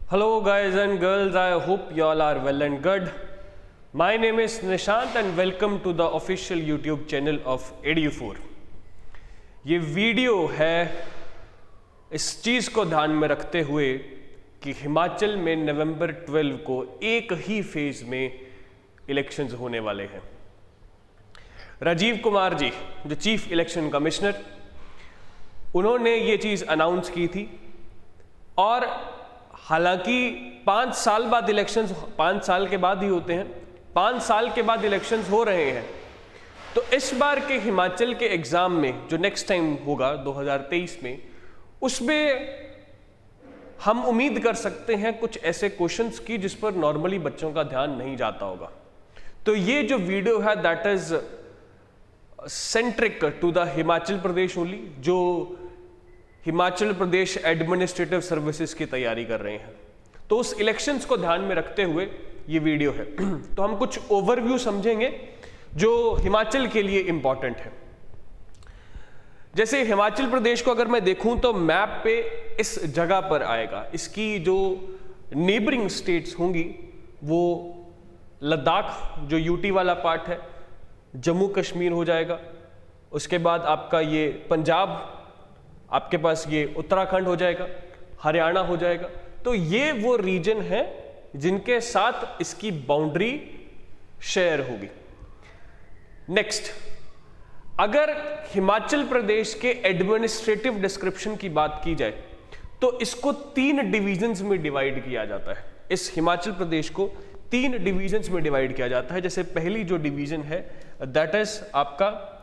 Hello guys and girls, I hope you all are well and good. My name is Nishant and welcome to the official YouTube channel of Edu4. ये video है इस चीज़ को ध्यान में रखते हुए कि हिमाचल में नवंबर 12 को एक ही फेज में इलेक्शंस होने वाले हैं। राजीव कुमार जी जो चीफ इलेक्शन कमिश्नर, उन्होंने ये चीज़ अनाउंस की थी और हालांकि 5 साल बाद इलेक्शंस 5 साल के बाद ही होते हैं, 5 साल के बाद इलेक्शंस हो रहे हैं, तो इस बार के हिमाचल के एग्ज़ाम में जो नेक्स्ट टाइम होगा 2023 में, उसमें हम उम्मीद कर सकते हैं कुछ ऐसे क्वेश्चंस की जिस पर नॉर्मली बच्चों का ध्यान नहीं जाता होगा। तो ये जो वीडियो है that is centric to the Himachal Pradesh only, जो हिमाचल प्रदेश एडमिनिस्ट्रेटिव सर्विसेज की तैयारी कर रहे हैं, तो उस इलेक्शंस को ध्यान में रखते हुए ये वीडियो है। तो हम कुछ ओवरव्यू समझेंगे जो हिमाचल के लिए इंपॉर्टेंट है। जैसे हिमाचल प्रदेश को अगर मैं देखूं तो मैप पे इस जगह पर आएगा, इसकी जो नेबरिंग स्टेट्स होंगी वो लद्दाख जो यूटी वाला पार्ट है, जम्मू कश्मीर हो जाएगा, उसके बाद आपका ये पंजाब, आपके पास ये उत्तराखंड हो जाएगा, हरियाणा हो जाएगा। तो ये वो रीजन है जिनके साथ इसकी बाउंड्री शेयर होगी। नेक्स्ट, अगर हिमाचल प्रदेश के एडमिनिस्ट्रेटिव डिस्क्रिप्शन की बात की जाए तो इसको 3 डिवीजन्स में डिवाइड किया जाता है। इस हिमाचल प्रदेश को 3 डिवीजन्स में डिवाइड किया जाता है। जैसे पहली जो डिवीजन है दैट इज आपका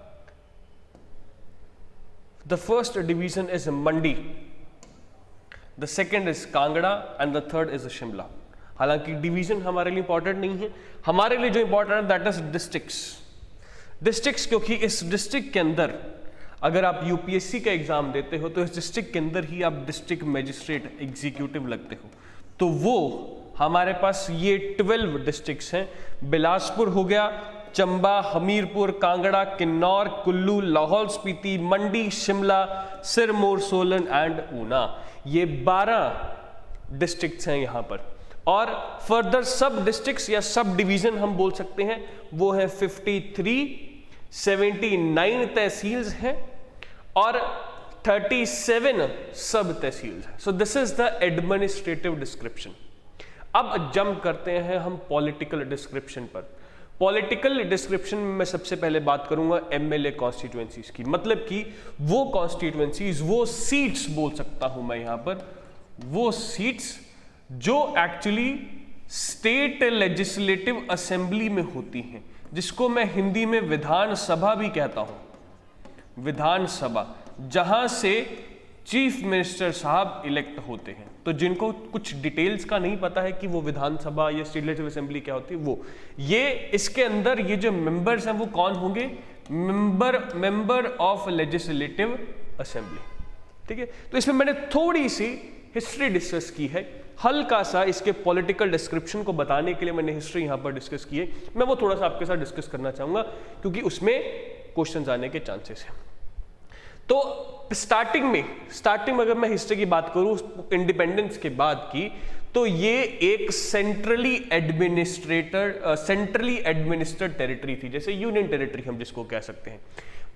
the first division is Mandi, the second is Kangra and the third is Shimla। हालांकि डिवीजन हमारे लिए इंपॉर्टेंट नहीं है, हमारे लिए जो इंपॉर्टेंट है दैट इज डिस्ट्रिक्ट्स, क्योंकि इस डिस्ट्रिक्ट के अंदर अगर आप यूपीएससी का एग्जाम देते हो तो इस डिस्ट्रिक्ट के अंदर ही आप डिस्ट्रिक्ट मजिस्ट्रेट एग्जीक्यूटिव लगते हो। तो वो हमारे पास ये 12 डिस्ट्रिक्ट्स हैं। बिलासपुर हो गया, चंबा, हमीरपुर, कांगड़ा, किन्नौर, कुल्लू, लाहौल स्पीति, मंडी, शिमला, सिरमौर, सोलन एंड ऊना। ये 12 डिस्ट्रिक्ट्स हैं यहाँ पर। और फर्दर सब डिस्ट्रिक्ट्स या सब डिवीजन हम बोल सकते हैं वो है 53, 79 तहसील्स हैं और 37 सब तहसील्स हैं। So this is the administrative description. अब जंप करते हैं हम पॉलिटिकल डिस्क्रिप्शन पर। पॉलिटिकल डिस्क्रिप्शन में मैं सबसे पहले बात करूंगा एमएलए कॉन्स्टिट्यूएंसीज की, मतलब कि वो कॉन्स्टिट्यूएंसीज, वो सीट्स बोल सकता हूं मैं यहां पर, वो सीट्स जो एक्चुअली स्टेट लेजिस्लेटिव असेंबली में होती हैं, जिसको मैं हिंदी में विधानसभा भी कहता हूं। विधानसभा, जहां से चीफ मिनिस्टर साहब इलेक्ट होते हैं। तो जिनको कुछ डिटेल्स का नहीं पता है कि वो विधानसभा या स्टेट लेजिस्लेटिव असेंबली क्या होती है, वो ये इसके अंदर ये जो मेंबर्स हैं वो कौन होंगे? Member of legislative assembly. ठीक है, तो इसमें मैंने थोड़ी सी हिस्ट्री डिस्कस की है, हल्का सा इसके पॉलिटिकल डिस्क्रिप्शन को बताने के लिए मैंने हिस्ट्री यहां पर डिस्कस की है। मैं वो थोड़ा सा आपके साथ डिस्कस करना चाहूंगा क्योंकि उसमें क्वेश्चन आने के चांसेस हैं। तो स्टार्टिंग में अगर मैं हिस्ट्री की बात करूं इंडिपेंडेंस के बाद की, तो ये एक सेंट्रली एडमिनिस्ट्रेड टेरिटरी थी, जैसे यूनियन टेरिटरी हम जिसको कह सकते हैं।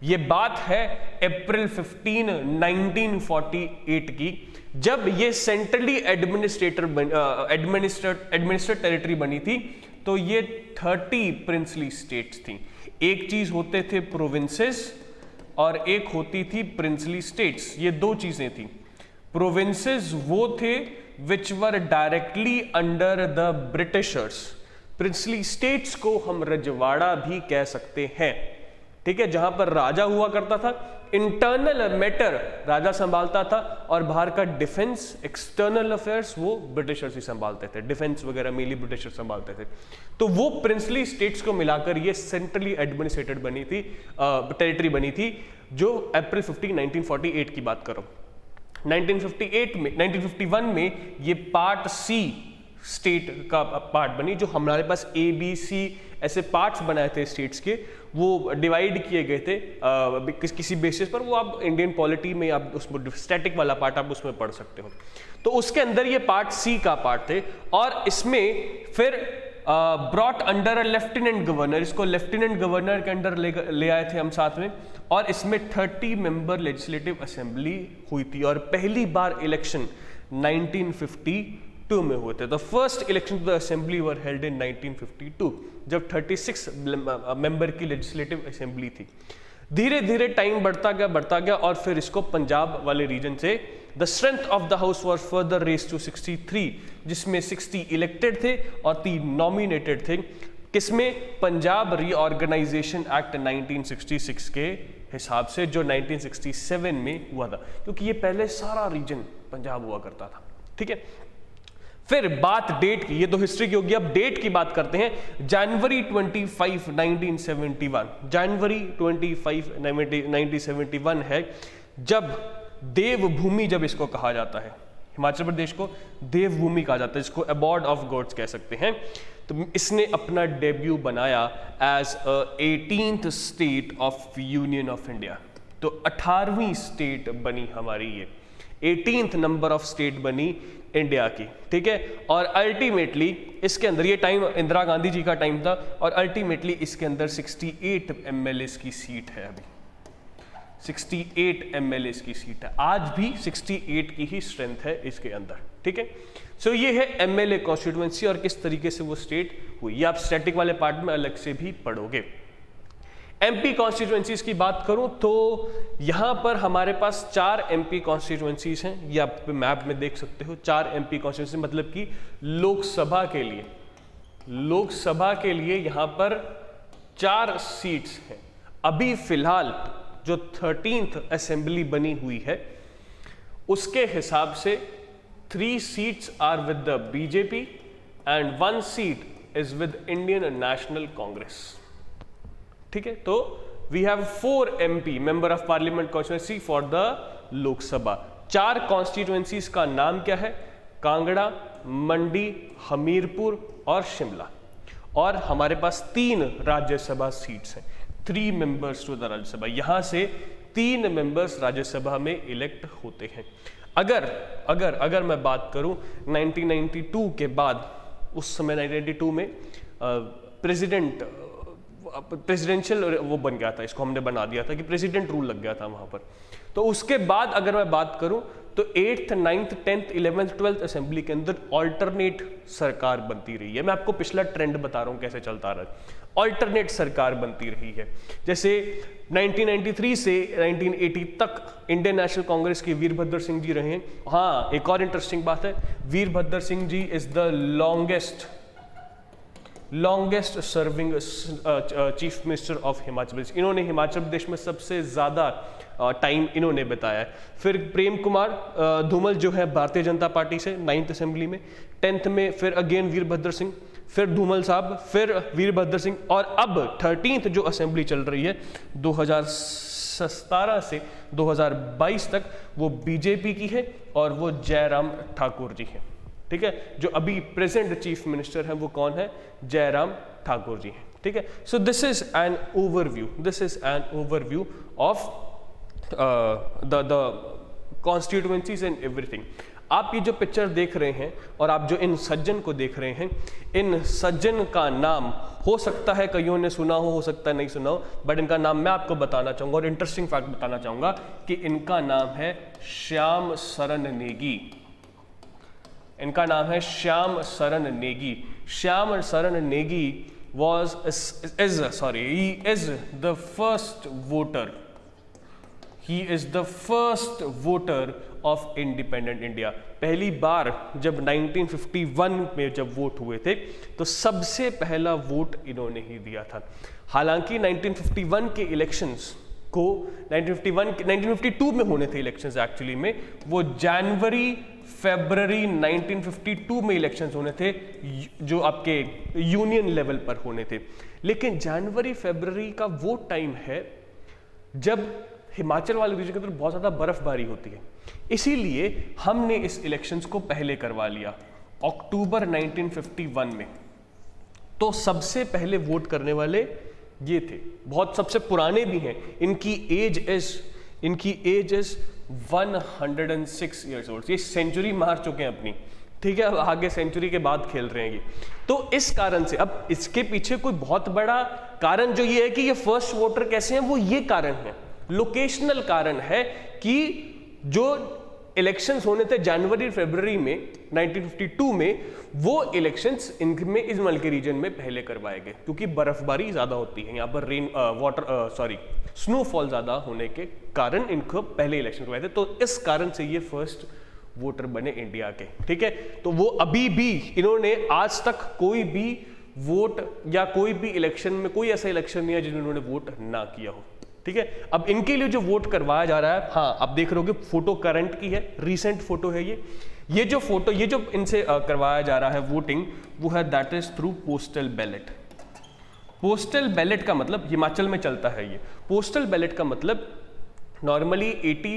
ये बात है अप्रैल 15, 1948 की, जब ये सेंट्रली एडमिनिस्ट्रेड टेरिटरी बनी थी। तो ये 30 प्रिंसली स्टेट्स थी। एक चीज होते थे प्रोविंसेस और एक होती थी प्रिंसली स्टेट्स। ये 2 चीजें थी। प्रोविंसेस वो थे which were directly under the britishers. Princely states को हम रजवाड़ा भी कह सकते हैं। ठीक है, जहां पर राजा हुआ करता था, इंटरनल मैटर राजा संभालता था और बाहर का डिफेंस, एक्सटर्नल अफेयर्स वो ब्रिटिशर्स ही संभालते थे। डिफेंस वगैरह मेनली ब्रिटिशर्स संभालते थे। तो वो प्रिंसली स्टेट्स को मिलाकर ये सेंट्रली एडमिनिस्ट्रेटेड बनी थी, टेरिटरी बनी थी, जो अप्रैल 15, 1948 की बात करो। 1951 में ये पार्ट सी स्टेट का पार्ट बनी, जो हमारे पास ABC ऐसे पार्ट्स बनाए थे स्टेट्स के, वो डिवाइड किए गए थे किसी बेसिस पर। वो आप इंडियन पॉलिटी में आप उसमें स्टैटिक वाला पार्ट आप उसमें पढ़ सकते हो। तो उसके अंदर ये पार्ट C का पार्ट थे, और इसमें फिर brought under a lieutenant governor, इसको लेफ्टिनेंट गवर्नर के अंडर ले आए थे हम साथ में, और इसमें 30 मेंबर लेजिस्लेटिव असेंबली हुई थी, और पहली बार इलेक्शन 1952 में हुए थे। The first election to the assembly were held in 1952, जब 36 मेंबर की लेजिस्लेटिव असेंबली थी। धीरे धीरे टाइम बढ़ता गया, और फिर इसको पंजाब वाले रीजन से the strength of the house was further raise to 63, जिसमें 60 इलेक्टेड थे और 3 नॉमिनेटेड थे। किसमें? पंजाब रीऑर्गेनाइजेशन एक्ट 1966 के हिसाब से, जो 1967 में हुआ था, क्योंकि ये पहले सारा रीजन पंजाब हुआ करता था। ठीक है, फिर बात डेट की, ये तो हिस्ट्री की होगी, अब डेट की बात करते हैं। जनवरी 25, 1971, जनवरी 25, 1971 है जब देवभूमि, जब इसको कहा जाता है, हिमाचल प्रदेश को देवभूमि कहा जाता है, जिसको अबॉर्ड ऑफ गॉड्स कह सकते हैं। तो इसने अपना डेब्यू बनाया as 18th state of union of India. तो 18वीं स्टेट बनी हमारी ये, 18th नंबर ऑफ स्टेट बनी इंडिया की। ठीक है, और अल्टीमेटली इसके अंदर, ये टाइम इंदिरा गांधी जी का टाइम था, और अल्टीमेटली इसके अंदर 68 MLAs की सीट है। अभी 68 MLAs की सीट है, आज भी 68 की ही स्ट्रेंथ है इसके अंदर। ठीक है, सो ये है MLA कॉन्स्टिट्यूएंसी और किस तरीके से वो स्टेट हुई, ये आप स्टैटिक वाले पार्ट में अलग से भी पढ़ोगे। MP कॉन्स्टिट्यूएंसीज की बात करूं तो यहां पर हमारे पास 4 MP कॉन्स्टिट्यूएंसीज हैं, ये आप मैप में देख सकते हो। 4 MP कॉन्स्टिट्यूएंसी, मतलब कि लोकसभा के लिए यहां पर 4 सीट्स हैं। अभी फिलहाल जो 13th असेंबली बनी हुई है, उसके हिसाब से 3 seats are with the BJP and 1 seat is with Indian National Congress. ठीक है, तो we have 4 MP member of parliament constituency for the Lok Sabha. 4 constituencies का नाम क्या है? कांगड़ा, मंडी, हमीरपुर और शिमला। और हमारे पास 3 राज्यसभा सीट्स हैं, 3 मेंबर्स टू द राज्यसभा। यहां से 3 मेंबर्स राज्यसभा में इलेक्ट होते हैं। अगर मैं बात करूं 1992 के बाद, उस समय 1992 में प्रेसिडेंशियल वो बन गया था, इसको हमने बना दिया था कि प्रेसिडेंट रूल लग गया था वहां पर। तो उसके बाद अगर मैं बात करूं तो 8th, 9th, 10th, 11th, 12th assembly के अंदर ऑल्टरनेट सरकार बनती रही है। मैं आपको पिछला ट्रेंड बता रहा हूं कैसे चलता रहा है। ऑल्टरनेट सरकार बनती रही है। जैसे 1993 से 1980 तक इंडियन नेशनल कांग्रेस के वीरभद्र सिंह जी रहे हैं। हाँ, एक और इंटरेस्टिंग बात है, Virbhadra Singh ji is the longest serving chief minister of Himachal Pradesh. इन्होंने हिमाचल प्रदेश में सबसे ज़्यादा टाइम इन्होंने बताया है। फिर प्रेम कुमार धूमल जो है भारतीय जनता पार्टी से 9th असेंबली में, 10th में फिर अगेन वीरभद्र सिंह, फिर धूमल साहब, फिर वीरभद्र सिंह, और अब 13th जो असेंबली चल रही है 2017 से 2022 तक, वो बीजेपी की है और वो जयराम ठाकुर जी हैं। ठीक है, जो अभी प्रेजेंट चीफ मिनिस्टर हैं वो कौन है? जयराम ठाकुर जी हैं। ठीक है, so this is an overview of the constituencies and everything. आप ये जो पिक्चर देख रहे हैं और आप जो इन सज्जन को देख रहे हैं, इन सज्जन का नाम हो सकता है कईयों ने सुना हो सकता है नहीं सुना हो, बट इनका नाम मैं आपको बताना चाहूँगा और इंटरेस्टिंग फैक्ट बताना चाहूँगा कि इनका नाम है श्याम सरन नेगी। इनका नाम है Shyam Saran Negi. Shyam Saran Negi he is the first voter. He is the first voter of independent India. पहली बार जब 1951 में जब वोट हुए थे तो सबसे पहला वोट इन्होंने ही दिया था। हालांकि 1951 के इलेक्शंस को 1952 में होने थे इलेक्शंस, एक्चुअली में वो जनवरी फरवरी 1952 में इलेक्शंस होने थे जो आपके यूनियन लेवल पर होने थे। लेकिन जनवरी फरवरी का वो टाइम है जब हिमाचल वाले रीजन के अंदर बहुत ज़्यादा बर्फबारी होती है, इसीलिए हमने इस इलेक्शंस को पहले करवा लिया अक्टूबर 1951 में। तो सबसे पहले वोट करने वाले ये थे, बहुत सबसे पुराने भी हैं। इनकी एज इज 106 ईयर्स ओल्ड। ये सेंचुरी मार चुके हैं अपनी, ठीक है, अब आगे सेंचुरी के बाद खेल रहे हैं ये। तो इस कारण से अब इसके पीछे कोई बहुत बड़ा कारण जो ये है कि ये फर्स्ट वोटर कैसे हैं, वो ये कारण है, लोकेशनल कारण है कि जो इलेक्शंस होने थे जनवरी फरवरी में 1952 में, वो इलेक्शंस इनमें इजमल के रीजन में पहले करवाए गए क्योंकि बर्फबारी ज्यादा होती है यहाँ पर, स्नोफॉल ज्यादा होने के कारण इनको पहले इलेक्शन करवाए थे। तो इस कारण से ये फर्स्ट वोटर बने इंडिया के, ठीक है। तो वो अभी भी इन्होंने आज तक कोई भी वोट या कोई भी इलेक्शन में कोई ऐसा इलेक्शन नहीं है जिसमें उन्होंने वोट ना किया हो, ठीक है। अब इनके लिए जो वोट करवाया जा रहा है, हाँ आप देख रहे हो कि फोटो करंट की है, रीसेंट फोटो है ये जो फोटो, ये जो इनसे करवाया जा रहा है वोटिंग, वो है that is through postal ballot. Postal ballot का मतलब हिमाचल में चलता है ये। पोस्टल बैलेट का मतलब नॉर्मली 80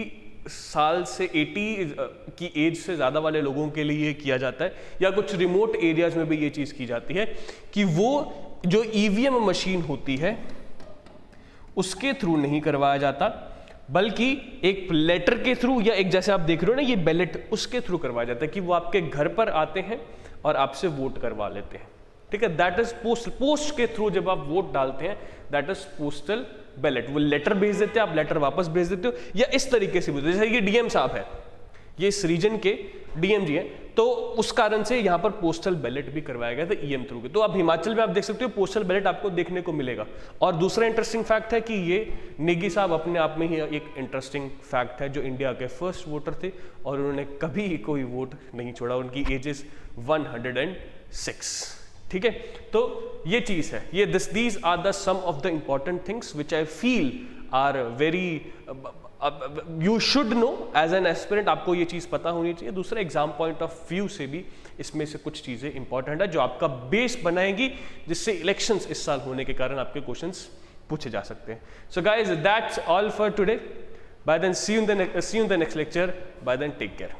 साल से 80 की एज से ज़्यादा वाले लोगों के लिए ये किया जाता है, या कुछ रिमोट एरियाज में भी ये चीज़ की जाती है कि वो जो ईवीएम मशीन होती है उसके थ्रू नहीं करवाया जाता, बल्कि एक लेटर के थ्रू, या एक जैसे आप देख रहे हो ना ये बैलेट, उसके थ्रू करवाया जाता है कि वो आपके घर पर आते हैं और आपसे वोट करवा लेते हैं, ठीक है। दैट इज पोस्ट के थ्रू जब आप वोट डालते हैं, दैट इज पोस्टल बैलेट। वो लेटर भेज देते हैं, आप लेटर वापस भेज देते हो, या इस तरीके से जैसे ये डीएम साहब है, ये इस रीजन के डीएम जी हैं, तो उस कारण से यहाँ पर पोस्टल बैलेट भी करवाया गया था ईएम थ्रू के। तो अब हिमाचल में आप देख सकते हो पोस्टल बैलेट आपको देखने को मिलेगा। और दूसरा इंटरेस्टिंग फैक्ट है कि ये नेगी साहब अपने आप में ही एक इंटरेस्टिंग फैक्ट है, जो इंडिया के फर्स्ट वोटर थे और उन्होंने कभी कोई वोट नहीं छोड़ा। उनकी एज इज 106, ठीक है। तो ये चीज है, ये these are the some of the important things which I feel are very you should know as an aspirant. आपको ये चीज पता होनी चाहिए। दूसरा एग्जाम पॉइंट ऑफ व्यू से भी इसमें से कुछ चीजें इंपॉर्टेंट है जो आपका बेस बनाएंगी, जिससे इलेक्शंस इस साल होने के कारण आपके क्वेश्चंस पूछे जा सकते हैं। So guys that's all for today. Bye then see you in the next lecture. Bye then take care.